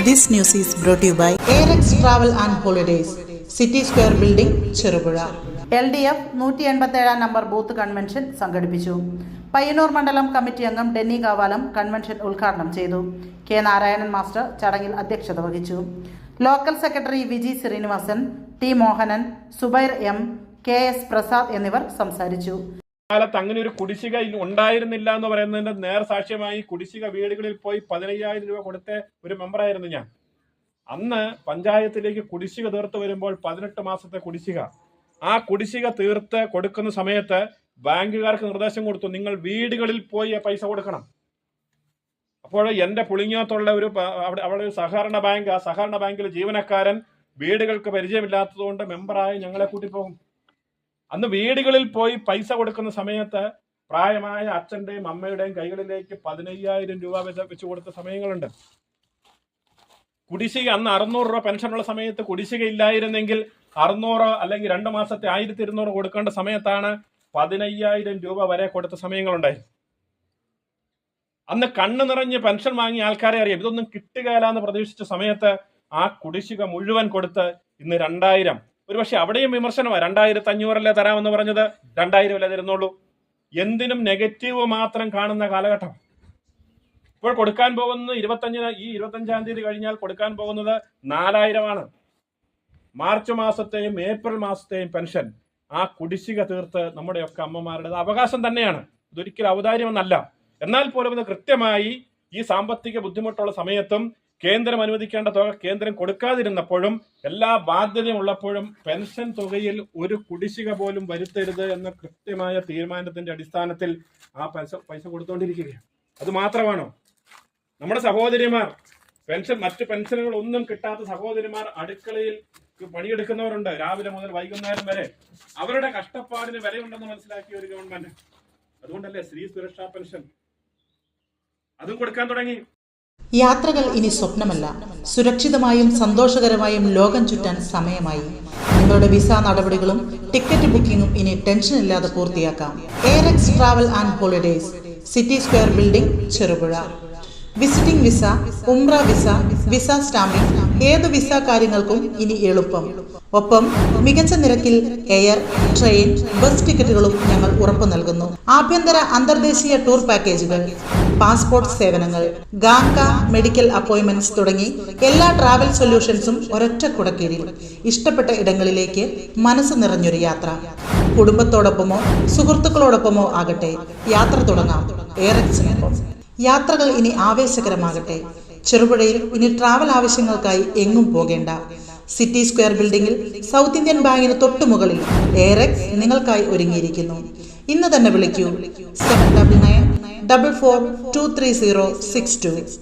This news is brought to you by Arex Travel and Holidays, City Square Building, Cherupuzha. LDF 187 number booth convention സംഘടിപ്പിച്ചു. പയ്യന്നൂർ മണ്ഡലം committee അംഗം Denny Kavalam convention ഉദ്ഘാടനം ചെയ്തു. K Narayanan master ചടങ്ങിൽ അധ്യക്ഷത വഹിച്ചു. Local secretary Viji Srinivasan, T Mohanan, Zubair M, K S Prasad എന്നിവർ സംസാരിച്ചു. കാലത്ത് അങ്ങനെ ഒരു കുടിശ്ശിക ഉണ്ടായിരുന്നില്ല എന്ന് പറയുന്നതിന്റെ നേർസാക്ഷ്യമായി കുടിശ്ശിക വീടുകളിൽ പോയി 15,000 രൂപ കൊടുത്ത ഒരു മെമ്പറായിരുന്നു ഞാൻ. അന്ന് പഞ്ചായത്തിലേക്ക് കുടിശ്ശിക തീർത്ത് വരുമ്പോൾ 18 മാസത്തെ കുടിശ്ശിക, ആ കുടിശ്ശിക തീർത്ത് കൊടുക്കുന്ന സമയത്ത് ബാങ്കുകാർക്ക് നിർദ്ദേശം കൊടുത്തു, നിങ്ങൾ വീടുകളിൽ പോയി പൈസ കൊടുക്കണം. അപ്പോൾ എന്റെ പുളിങ്ങോത്തുള്ള അവിടെ ഒരു സഹകരണ ബാങ്ക്, ആ സഹകരണ ബാങ്കിലെ ജീവനക്കാരൻ വീടുകൾക്ക് പരിചയമില്ലാത്തതുകൊണ്ട് മെമ്പറായി ഞങ്ങളെ കൂട്ടിപ്പോകും. അന്ന് വീടുകളിൽ പോയി പൈസ കൊടുക്കുന്ന സമയത്ത് പ്രായമായ അച്ഛന്റെയും അമ്മയുടെയും കൈകളിലേക്ക് 15,000 രൂപ വെച്ച് കൊടുത്ത സമയങ്ങളുണ്ട്. കുടിശ്ശിക അന്ന് 600 രൂപ പെൻഷനുള്ള സമയത്ത് കുടിശ്ശിക ഇല്ലായിരുന്നെങ്കിൽ 600 അല്ലെങ്കിൽ 2 മാസത്തെ 1,200 കൊടുക്കേണ്ട സമയത്താണ് 15,000 രൂപ വരെ കൊടുത്ത സമയങ്ങളുണ്ടായി. അന്ന് കണ്ണു നിറഞ്ഞ് പെൻഷൻ വാങ്ങിയ ആൾക്കാരെ അറിയാം. ഇതൊന്നും കിട്ടുകയില്ല എന്ന് പ്രതീക്ഷിച്ച സമയത്ത് ആ കുടിശ്ശിക മുഴുവൻ കൊടുത്ത് ഇന്ന് 2,000. ഒരുപക്ഷെ അവിടെയും വിമർശനമാണ്, 2,500 തരാമെന്ന് പറഞ്ഞത് 2,000 തരുന്നുള്ളൂ. എന്തിനും നെഗറ്റീവ് മാത്രം കാണുന്ന കാലഘട്ടം. ഇപ്പോൾ കൊടുക്കാൻ പോകുന്നത് 25-ാം തീയതി കഴിഞ്ഞാൽ കൊടുക്കാൻ പോകുന്നത് 4,000 മാർച്ച് മാസത്തെയും ഏപ്രിൽ മാസത്തെയും പെൻഷൻ ആ കുടിശ്ശിക തീർത്ത് നമ്മുടെയൊക്കെ അമ്മമാരുടെ അവകാശം തന്നെയാണ്. ഇതൊരിക്കലും ഔദാര്യമൊന്നല്ല. എന്നാൽ പോലും ഇത് കൃത്യമായി ഈ സാമ്പത്തിക ബുദ്ധിമുട്ടുള്ള സമയത്തും കേന്ദ്രം അനുവദിക്കേണ്ട തുക കേന്ദ്രം കൊടുക്കാതിരുന്നപ്പോഴും എല്ലാ ബാധ്യതയും ഉള്ളപ്പോഴും പെൻഷൻ തുകയിൽ ഒരു കുടിശ്ശിക പോലും വരുത്തരുത് എന്ന കൃത്യമായ തീരുമാനത്തിന്റെ അടിസ്ഥാനത്തിൽ ആ പൈസ കൊടുത്തുകൊണ്ടിരിക്കുകയാണ്. അത് മാത്രമാണോ, നമ്മുടെ സഹോദരിമാർ മറ്റ് പെൻഷനുകൾ ഒന്നും കിട്ടാത്ത സഹോദരിമാർ അടുക്കളയിൽ പണിയെടുക്കുന്നവരുണ്ട്, രാവിലെ മുതൽ വൈകുന്നേരം വരെ. അവരുടെ കഷ്ടപ്പാടിന് വിലയുണ്ടെന്ന് മനസ്സിലാക്കിയ ഒരു ഗവൺമെന്റ്. അതുകൊണ്ടല്ലേ സ്ത്രീ സുരക്ഷാ പെൻഷൻ അതും കൊടുക്കാൻ തുടങ്ങി. യാത്രകൾ ഇനി സ്വപ്നമല്ല, സുരക്ഷിതമായും സന്തോഷകരമായും ലോകം ചുറ്റാൻ സമയമായി. നിങ്ങളുടെ വിസ നടപടികളും ടിക്കറ്റ് ബുക്കിംഗും ഇനി ടെൻഷൻ ഇല്ലാതെ പൂർത്തിയാക്കാം. Airex travel and holidays, city square building, Cherupuzha. Visiting visa, ഉംറ വിസ, വിസ സ്റ്റാമ്പിംഗ്, ഏത് വിസ കാര്യങ്ങൾക്കും ഇനി എളുപ്പം. ഒപ്പം മികച്ച നിരക്കിൽ എയർ, ട്രെയിൻ, ബസ് ടിക്കറ്റുകളും ഞങ്ങൾ ഉറപ്പു നൽകുന്നു. ആഭ്യന്തര അന്തർദേശീയ ടൂർ പാക്കേജുകൾ, പാസ്പോർട്ട് സേവനങ്ങൾ, ഗാങ്ക മെഡിക്കൽ അപ്പോയിന്റ്മെന്റ്സ് തുടങ്ങി എല്ലാ ട്രാവൽ സൊല്യൂഷൻസും ഒരൊറ്റ കുടക്കീഴിൽ. ഇഷ്ടപ്പെട്ട ഇടങ്ങളിലേക്ക് മനസ്സ് നിറഞ്ഞൊരു യാത്ര. കുടുംബത്തോടൊപ്പമോ സുഹൃത്തുക്കളോടൊപ്പമോ ആകട്ടെ, യാത്ര തുടങ്ങാം എയറെക്സിനൊപ്പം. യാത്രകൾ ഇനി ആവേശകരമാകട്ടെ. ചെറുപുഴയിൽ ഇനി ട്രാവൽ ആവശ്യങ്ങൾക്കായി എങ്ങും പോകേണ്ട. സിറ്റി സ്ക്വയർ ബിൽഡിംഗിൽ സൗത്ത് ഇന്ത്യൻ ബാങ്കിന് തൊട്ടുമുകളിൽ എയറെക്സ് നിങ്ങൾക്കായി ഒരുങ്ങിയിരിക്കുന്നു. ഇന്ന് തന്നെ വിളിക്കൂ 7994423062.